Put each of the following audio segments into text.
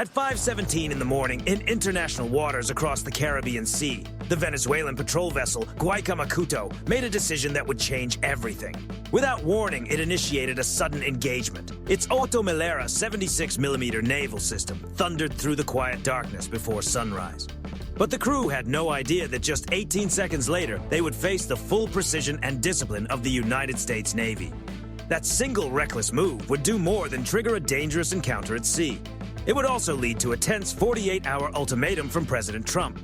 At 5:17 in the morning in international waters across the Caribbean Sea, the Venezuelan patrol vessel Guaycamacuto made a decision that would change everything. Without warning, it initiated a sudden engagement. Its Otomilera 76mm naval system thundered through the quiet darkness before sunrise. But the crew had no idea that just 18 seconds later, they would face the full precision and discipline of the United States Navy. That single reckless move would do more than trigger a dangerous encounter at sea. It would also lead to a tense 48-hour ultimatum from President Trump.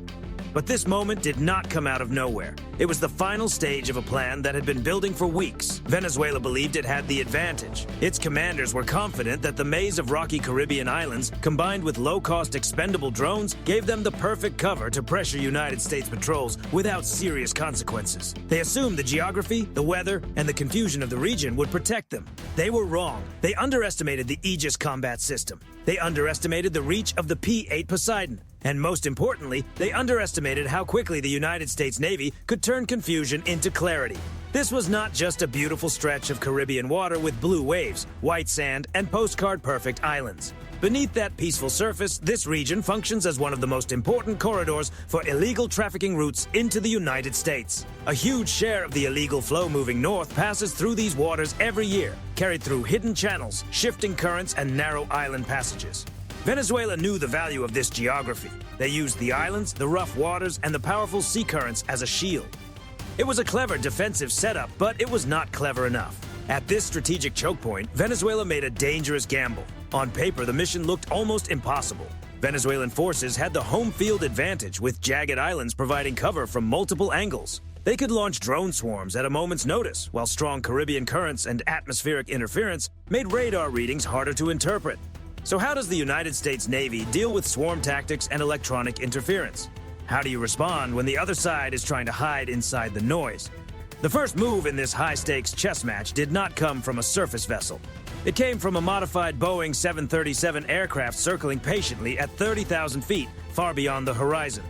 But this moment did not come out of nowhere. It was the final stage of a plan that had been building for weeks. Venezuela believed it had the advantage. Its commanders were confident that the maze of rocky Caribbean islands, combined with low-cost expendable drones, gave them the perfect cover to pressure United States patrols without serious consequences. They assumed the geography, the weather, and the confusion of the region would protect them. They were wrong. They underestimated the Aegis combat system. They underestimated the reach of the P-8 Poseidon. And most importantly, they underestimated how quickly the United States Navy could turn confusion into clarity. This was not just a beautiful stretch of Caribbean water with blue waves, white sand, and postcard-perfect islands. Beneath that peaceful surface, this region functions as one of the most important corridors for illegal trafficking routes into the United States. A huge share of the illegal flow moving north passes through these waters every year, carried through hidden channels, shifting currents, and narrow island passages. Venezuela knew the value of this geography. They used the islands, the rough waters, and the powerful sea currents as a shield. It was a clever defensive setup, but it was not clever enough. At this strategic choke point, Venezuela made a dangerous gamble. On paper, the mission looked almost impossible. Venezuelan forces had the home field advantage, with jagged islands providing cover from multiple angles. They could launch drone swarms at a moment's notice, while strong Caribbean currents and atmospheric interference made radar readings harder to interpret. So how does the United States Navy deal with swarm tactics and electronic interference? How do you respond when the other side is trying to hide inside the noise? The first move in this high-stakes chess match did not come from a surface vessel. It came from a modified Boeing 737 aircraft circling patiently at 30,000 feet, far beyond the horizon.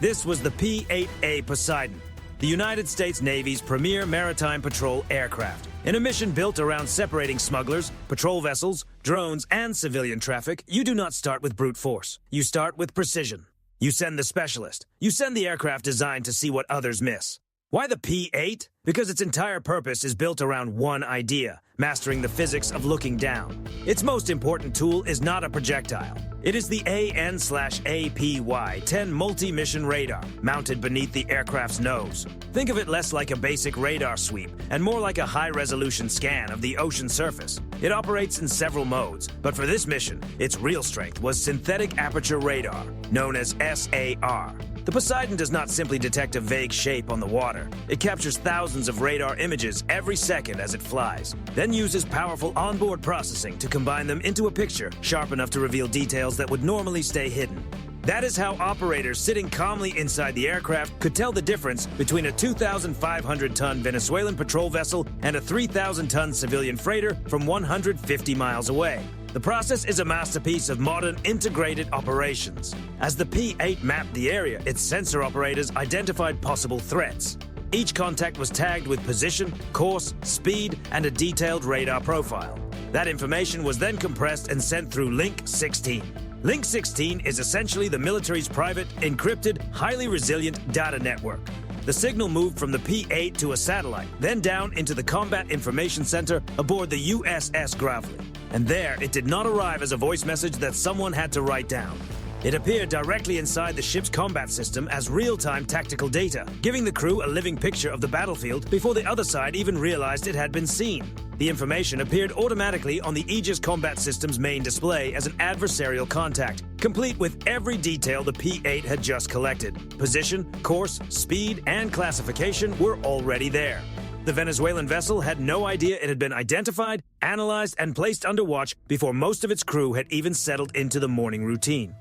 This was the P-8A Poseidon, the United States Navy's premier maritime patrol aircraft. In a mission built around separating smugglers, patrol vessels, drones, and civilian traffic, you do not start with brute force. You start with precision. You send the specialist. You send the aircraft designed to see what others miss. Why the P-8? Because its entire purpose is built around one idea: mastering the physics of looking down. Its most important tool is not a projectile. It is the AN/APY-10 multi-mission radar, mounted beneath the aircraft's nose. Think of it less like a basic radar sweep and more like a high-resolution scan of the ocean surface. It operates in several modes, but for this mission, its real strength was synthetic aperture radar, known as SAR. The Poseidon does not simply detect a vague shape on the water. It captures thousands of radar images every second as it flies, then uses powerful onboard processing to combine them into a picture sharp enough to reveal details that would normally stay hidden. That is how operators sitting calmly inside the aircraft could tell the difference between a 2,500-ton Venezuelan patrol vessel and a 3,000-ton civilian freighter from 150 miles away. The process is a masterpiece of modern integrated operations. As the P-8 mapped the area, its sensor operators identified possible threats. Each contact was tagged with position, course, speed, and a detailed radar profile. That information was then compressed and sent through Link 16. Link 16 is essentially the military's private, encrypted, highly resilient data network. The signal moved from the P-8 to a satellite, then down into the Combat Information Center aboard the USS Gravely. And there, it did not arrive as a voice message that someone had to write down. It appeared directly inside the ship's combat system as real-time tactical data, giving the crew a living picture of the battlefield before the other side even realized it had been seen. The information appeared automatically on the Aegis combat system's main display as an adversarial contact, complete with every detail the P-8 had just collected. Position, course, speed, and classification were already there. The Venezuelan vessel had no idea it had been identified, analyzed, and placed under watch before most of its crew had even settled into the morning routine.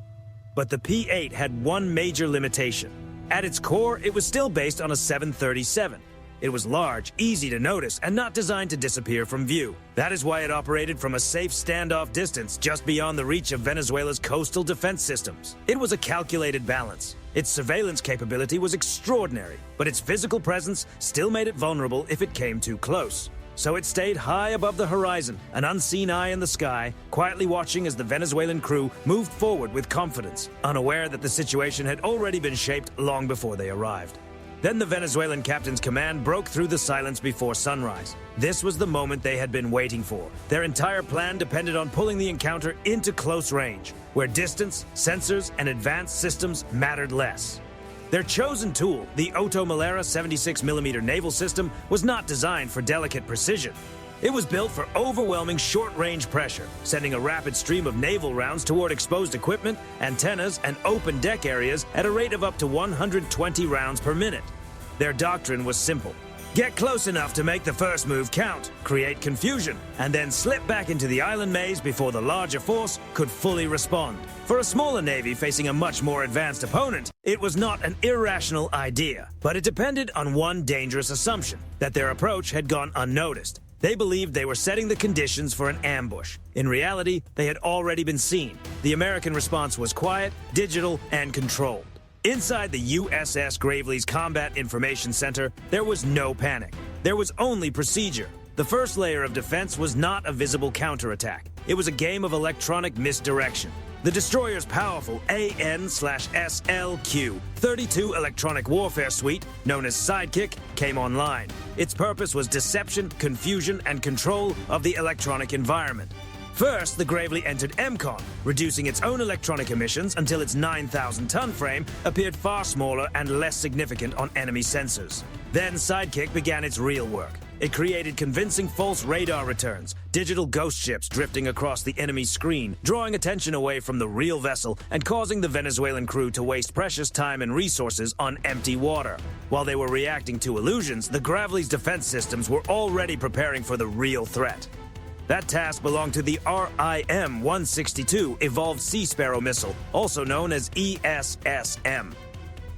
But the P-8 had one major limitation. At its core, it was still based on a 737. It was large, easy to notice, and not designed to disappear from view. That is why it operated from a safe standoff distance just beyond the reach of Venezuela's coastal defense systems. It was a calculated balance. Its surveillance capability was extraordinary, but its physical presence still made it vulnerable if it came too close. so it stayed high above the horizon, an unseen eye in the sky, quietly watching as the Venezuelan crew moved forward with confidence, unaware that the situation had already been shaped long before they arrived. Then the Venezuelan captain's command broke through the silence before sunrise. This was the moment they had been waiting for. Their entire plan depended on pulling the encounter into close range, where distance, sensors, and advanced systems mattered less. Their chosen tool, the Otto Malera 76mm naval system, was not designed for delicate precision. It was built for overwhelming short-range pressure, sending a rapid stream of naval rounds toward exposed equipment, antennas, and open deck areas at a rate of up to 120 rounds per minute. Their doctrine was simple. Get close enough to make the first move count, create confusion, and then slip back into the island maze before the larger force could fully respond. For a smaller navy facing a much more advanced opponent, it was not an irrational idea, but it depended on one dangerous assumption, that their approach had gone unnoticed. They believed they were setting the conditions for an ambush. In reality, they had already been seen. The American response was quiet, digital, and controlled. Inside the USS Gravely's Combat Information Center, there was no panic. There was only procedure. The first layer of defense was not a visible counterattack. It was a game of electronic misdirection. The destroyer's powerful AN/SLQ 32 electronic warfare suite, known as Sidekick, came online. Its purpose was deception, confusion, and control of the electronic environment. First, the Gravely entered MCON, reducing its own electronic emissions until its 9,000-ton frame appeared far smaller and less significant on enemy sensors. Then Sidekick began its real work. It created convincing false radar returns, digital ghost ships drifting across the enemy's screen, drawing attention away from the real vessel and causing the Venezuelan crew to waste precious time and resources on empty water. While they were reacting to illusions, the Gravely's defense systems were already preparing for the real threat. That task belonged to the RIM-162 Evolved Sea Sparrow missile, also known as ESSM.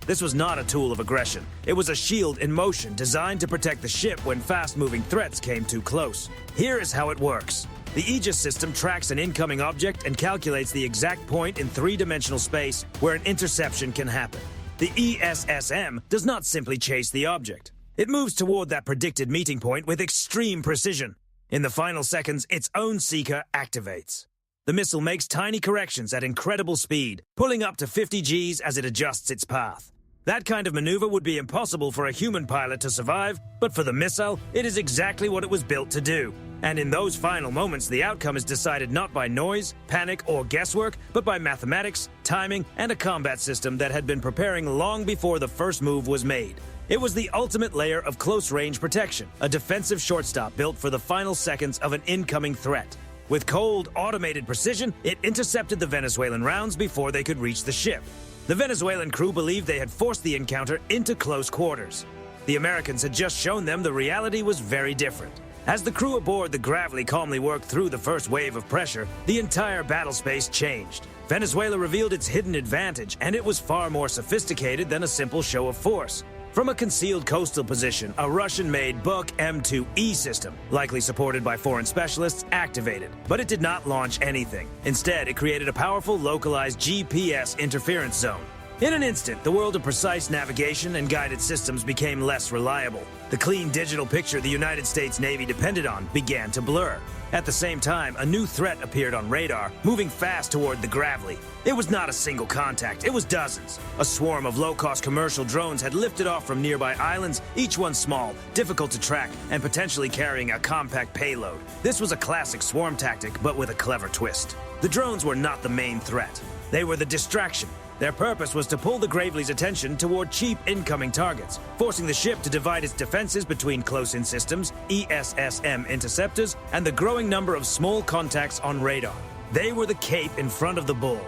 This was not a tool of aggression. It was a shield in motion designed to protect the ship when fast-moving threats came too close. Here is how it works. The Aegis system tracks an incoming object and calculates the exact point in three-dimensional space where an interception can happen. The ESSM does not simply chase the object. It moves toward that predicted meeting point with extreme precision. In the final seconds, its own seeker activates. The missile makes tiny corrections at incredible speed, pulling up to 50 Gs as it adjusts its path. That kind of maneuver would be impossible for a human pilot to survive, but for the missile, it is exactly what it was built to do. And in those final moments, the outcome is decided not by noise, panic, or guesswork, but by mathematics, timing, and a combat system that had been preparing long before the first move was made. It was the ultimate layer of close-range protection, a defensive shortstop built for the final seconds of an incoming threat. With cold, automated precision, it intercepted the Venezuelan rounds before they could reach the ship. The Venezuelan crew believed they had forced the encounter into close quarters. The Americans had just shown them the reality was very different. As the crew aboard the Gravely calmly worked through the first wave of pressure, the entire battle space changed. Venezuela revealed its hidden advantage, and it was far more sophisticated than a simple show of force. From a concealed coastal position, a Russian-made Buk M2E system, likely supported by foreign specialists, activated. But it did not launch anything. Instead, it created a powerful, localized GPS interference zone. In an instant, the world of precise navigation and guided systems became less reliable. The clean digital picture the United States Navy depended on began to blur. At the same time, a new threat appeared on radar, moving fast toward the Gravely. It was not a single contact, it was dozens. A swarm of low-cost commercial drones had lifted off from nearby islands, each one small, difficult to track, and potentially carrying a compact payload. This was a classic swarm tactic, but with a clever twist. The drones were not the main threat. They were the distraction. Their purpose was to pull the Gravely's attention toward cheap incoming targets, forcing the ship to divide its defenses between close-in systems, ESSM interceptors, and the growing number of small contacts on radar. They were the cape in front of the bull.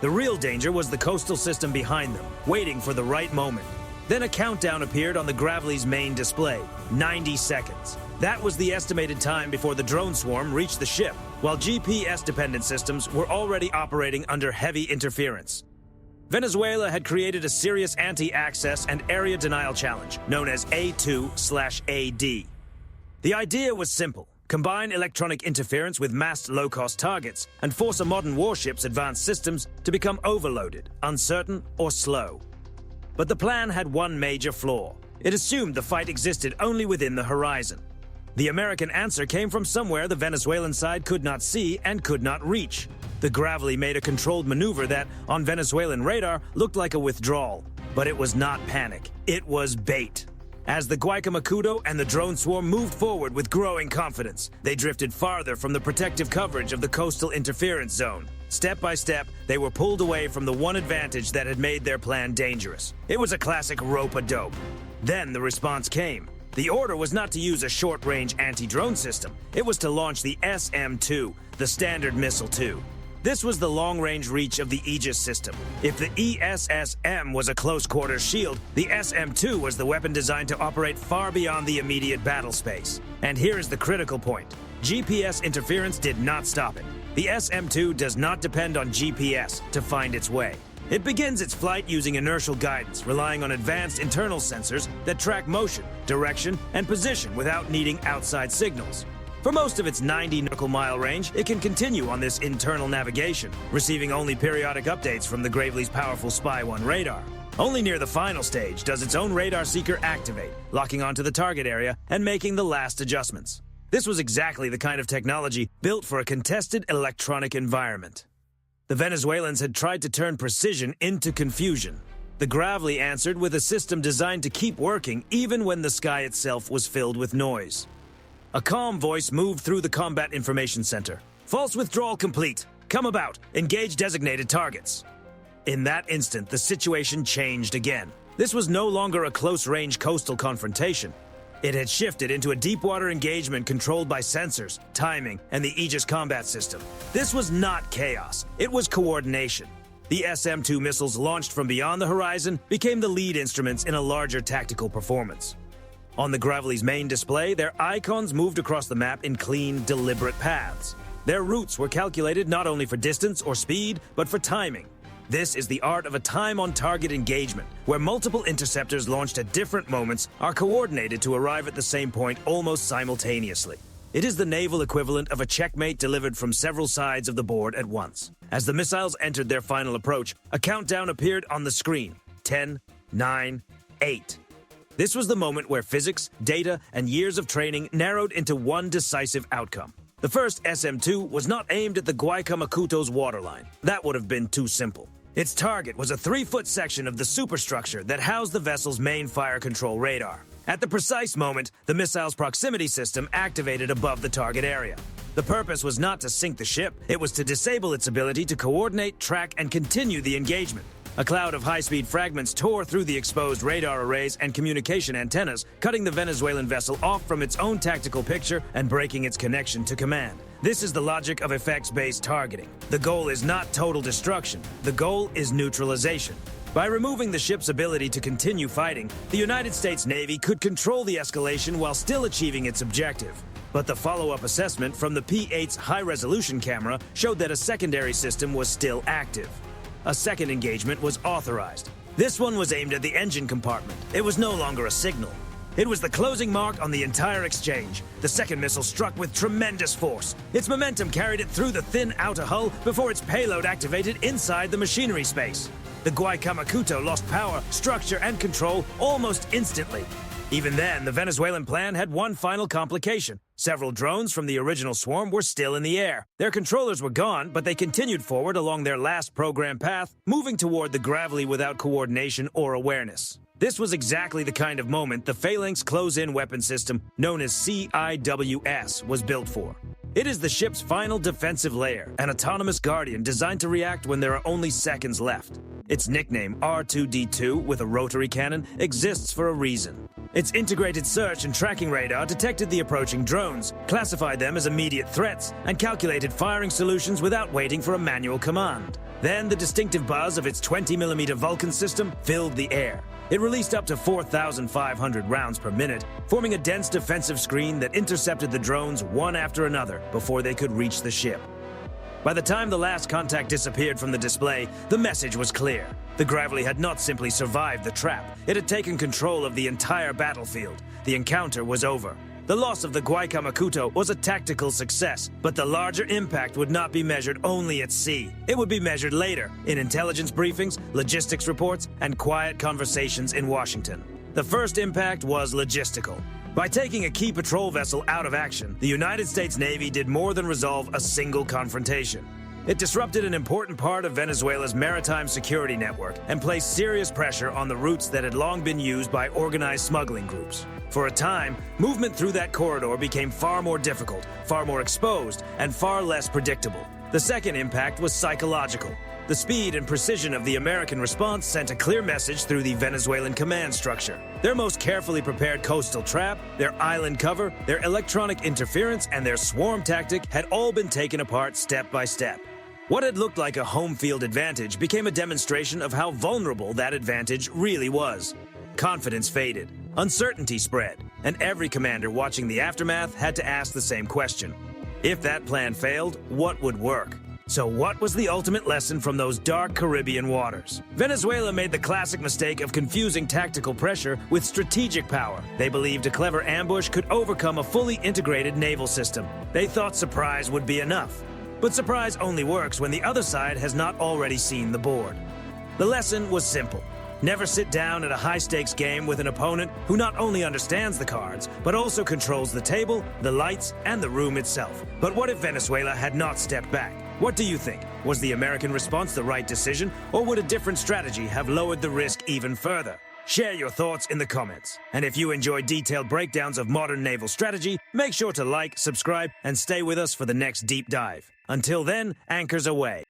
The real danger was the coastal system behind them, waiting for the right moment. Then a countdown appeared on the Gravely's main display, 90 seconds. That was the estimated time before the drone swarm reached the ship, while GPS-dependent systems were already operating under heavy interference. Venezuela had created a serious anti-access and area denial challenge, known as A2/AD. The idea was simple. Combine electronic interference with massed low-cost targets and force a modern warship's advanced systems to become overloaded, uncertain, or slow. But the plan had one major flaw. It assumed the fight existed only within the horizon. The American answer came from somewhere the Venezuelan side could not see and could not reach. The Gravely made a controlled maneuver that, on Venezuelan radar, looked like a withdrawal. But it was not panic. It was bait. As the Guaycamacuto and the drone swarm moved forward with growing confidence, they drifted farther from the protective coverage of the coastal interference zone. Step by step, they were pulled away from the one advantage that had made their plan dangerous. It was a classic rope-a-dope. Then the response came. The order was not to use a short-range anti-drone system. It was to launch the SM-2, the Standard Missile-2. This was the long-range reach of the Aegis system. If the ESSM was a close-quarters shield, the SM-2 was the weapon designed to operate far beyond the immediate battle space. And here is the critical point. GPS interference did not stop it. The SM-2 does not depend on GPS to find its way. It begins its flight using inertial guidance, relying on advanced internal sensors that track motion, direction, and position without needing outside signals. For most of its 90 nautical mile range, it can continue on this internal navigation, receiving only periodic updates from the Gravely's powerful Spy-1 radar. Only near the final stage does its own radar seeker activate, locking onto the target area and making the last adjustments. This was exactly the kind of technology built for a contested electronic environment. The Venezuelans had tried to turn precision into confusion. The Gravely answered with a system designed to keep working even when the sky itself was filled with noise. A calm voice moved through the Combat Information Center. False withdrawal complete. Come about. Engage designated targets. In that instant, the situation changed again. This was no longer a close-range coastal confrontation. It had shifted into a deep-water engagement controlled by sensors, timing, and the Aegis combat system. This was not chaos. It was coordination. The SM-2 missiles launched from beyond the horizon became the lead instruments in a larger tactical performance. On the Gravely's main display, their icons moved across the map in clean, deliberate paths. Their routes were calculated not only for distance or speed, but for timing. This is the art of a time-on-target engagement, where multiple interceptors launched at different moments are coordinated to arrive at the same point almost simultaneously. It is the naval equivalent of a checkmate delivered from several sides of the board at once. As the missiles entered their final approach, a countdown appeared on the screen. 10, 9, 8. This was the moment where physics, data, and years of training narrowed into one decisive outcome. The first SM-2 was not aimed at the Guaycamacuto's waterline. That would have been too simple. Its target was a 3-foot section of the superstructure that housed the vessel's main fire control radar. At the precise moment, the missile's proximity system activated above the target area. The purpose was not to sink the ship, it was to disable its ability to coordinate, track, and continue the engagement. A cloud of high-speed fragments tore through the exposed radar arrays and communication antennas, cutting the Venezuelan vessel off from its own tactical picture and breaking its connection to command. This is the logic of effects-based targeting. The goal is not total destruction. The goal is neutralization. By removing the ship's ability to continue fighting, the United States Navy could control the escalation while still achieving its objective. But the follow-up assessment from the P-8's high-resolution camera showed that a secondary system was still active. A second engagement was authorized. This one was aimed at the engine compartment. It was no longer a signal. It was the closing mark on the entire exchange. The second missile struck with tremendous force. Its momentum carried it through the thin outer hull before its payload activated inside the machinery space. The Guaycamacuto lost power, structure, and control almost instantly. Even then, the Venezuelan plan had one final complication. Several drones from the original swarm were still in the air. Their controllers were gone, but they continued forward along their last program path, moving toward the Gravely without coordination or awareness. This was exactly the kind of moment the Phalanx close-in weapon system, known as CIWS, was built for. It is the ship's final defensive layer, an autonomous guardian designed to react when there are only seconds left. Its nickname, R2-D2, with a rotary cannon, exists for a reason. Its integrated search and tracking radar detected the approaching drones, classified them as immediate threats, and calculated firing solutions without waiting for a manual command. Then the distinctive buzz of its 20mm Vulcan system filled the air. It released up to 4,500 rounds per minute, forming a dense defensive screen that intercepted the drones one after another before they could reach the ship. By the time the last contact disappeared from the display, the message was clear. The Gravely had not simply survived the trap, it had taken control of the entire battlefield. The encounter was over. The loss of the Guaycamacuto was a tactical success, but the larger impact would not be measured only at sea. It would be measured later, in intelligence briefings, logistics reports, and quiet conversations in Washington. The first impact was logistical. By taking a key patrol vessel out of action, the United States Navy did more than resolve a single confrontation. It disrupted an important part of Venezuela's maritime security network and placed serious pressure on the routes that had long been used by organized smuggling groups. For a time, movement through that corridor became far more difficult, far more exposed, and far less predictable. The second impact was psychological. The speed and precision of the American response sent a clear message through the Venezuelan command structure. Their most carefully prepared coastal trap, their island cover, their electronic interference, and their swarm tactic had all been taken apart step by step. What had looked like a home field advantage became a demonstration of how vulnerable that advantage really was. Confidence faded, uncertainty spread, and every commander watching the aftermath had to ask the same question. If that plan failed, what would work? So what was the ultimate lesson from those dark Caribbean waters? Venezuela made the classic mistake of confusing tactical pressure with strategic power. They believed a clever ambush could overcome a fully integrated naval system. They thought surprise would be enough. But surprise only works when the other side has not already seen the board. The lesson was simple. Never sit down at a high-stakes game with an opponent who not only understands the cards, but also controls the table, the lights, and the room itself. But what if Venezuela had not stepped back? What do you think? Was the American response the right decision, or would a different strategy have lowered the risk even further? Share your thoughts in the comments. And if you enjoy detailed breakdowns of modern naval strategy, make sure to like, subscribe, and stay with us for the next deep dive. Until then, anchors away.